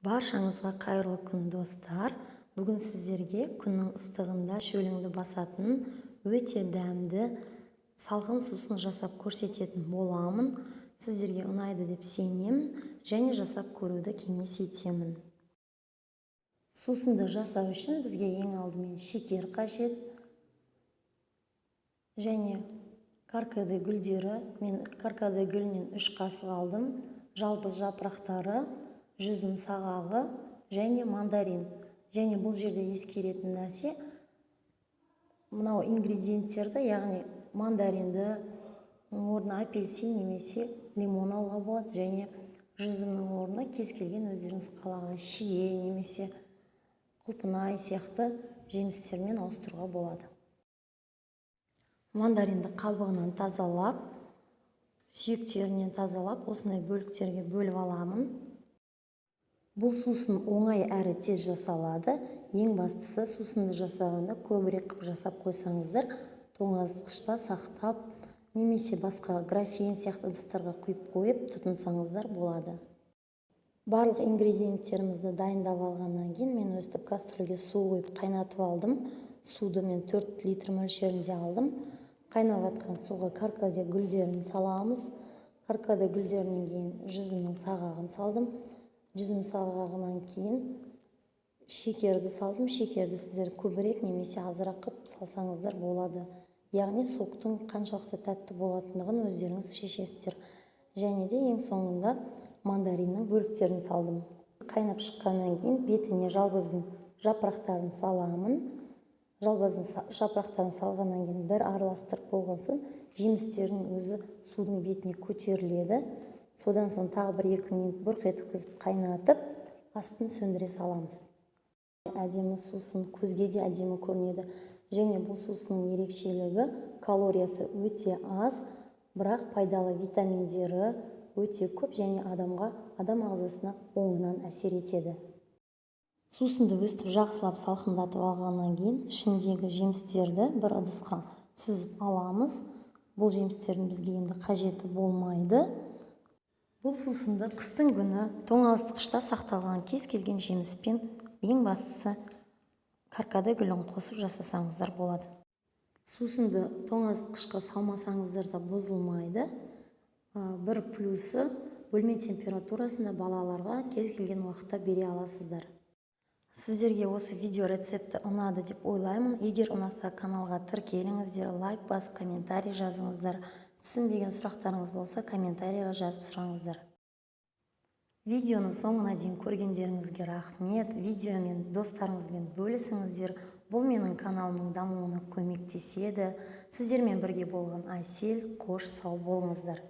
Баршаңызға қайырлы күн достар. Бүгін сіздерге күннің ыстығында шөліңді басатын өте дәмді салқын сусын жасап көрсететін боламын. Сіздерге ұнайды деп сенемін және жасап көруді кеңес етемін. Сусынды жасау үшін бізге ең алдымен шекер қажет және каркаде гүлдері. Мен каркаде гүлінен 3 қасық алдым. Жалбыз жапырақтары, жүзім сағағы және мандарин. Және бұл жерде ескеретін нәрсе, мынау ингредиенттерді, яғни мандаринді орнына апельсин немесе лимон алуға болады, және жүзімнің орнына кез келген өздеріңіз қалаған шие немесе құлпынай сияқты жемістермен ауыстыруға болады. Мандаринді қабығынан тазалап, сүйектерінен тазалап, осындай бөліктерге бөліп аламын. Бұл сусын оңай әрі тез жасалады. Ең бастысы, сусынды жасағанда көбірек қып жасап қойсаңыздар, тоңазытқышта сақтап, немесе басқа графин сияқты ыдыстарға құйып қойып тұтынсаңыздар болады. Барлық ингредиенттерімізді дайындап алғаннан кейін мен өстіп кастрөлге су құйып қайнатып алдым. Суды мен 4 литр мөлшерінде алдым. Қайнап жатқан суға каркаде гүлдерін саламыз. Каркаде гүлдерінен кейін жүзімнің сағағын салдым. Жүзім сағағынан кейін шекерді салдым. Шекерді сіздер көбірек немесе азырақ қып салсаңыздар болады. Яғни соктың қаншалықты тәтті болатындығын өздеріңіз шешесіздер. Және де ең соңында мандариннің бөліктерін салдым. Қайнап шыққаннан кейін бетіне жалбыздың жапырақтарын саламын. Жалбыздың жапырақтарын салғаннан кейін бір араластырып болған соң жемістердің өзі судың бетіне көтеріледі. Содан соң тағы 1-2 минут бұрқ еткізіп қайнатып, астын сөндіре саламыз. Әдемі сусын көзге де әдемі көрінеді. Және бұл сусынның ерекшелігі, калориясы өте аз, бірақ пайдалы витаминдері өте көп және адам ағзасына оңынан әсер етеді. Сусынды өстіп жақсылап салқындатып алғаннан кейін ішіндегі жемістерді бір ыдысқа сүзіп аламыз. Бұл жемістердің бізге енді қажеті болмайды. Бұл сусынды қыстың күні тоңазытқышта сақталған кез келген жеміспен, ең бастысы каркаде гүлін қосып жасасаңыздар болады. Сусынды тоңазытқышқа салмасаңыздар да бұзылмайды. Бір плюсы, бөлме температурасында балаларға кез келген уақытта бере аласыздар. Сіздерге осы видео рецепті ұнады деп ойлаймын. Егер ұнаса, каналға тіркеліңіздер, лайк басып, комментарий жазыңыздар. Түсінбеген сұрақтарыңыз болса, комментарийға жазып сұраңыздар. Видеоны соңына дейін көргендеріңізге рахмет. Видеомен достарыңызбен бөлісіңіздер. Бұл менің каналымның дамуына көмектеседі. Сіздермен бірге болған Айсел, қош сау болыңыздар.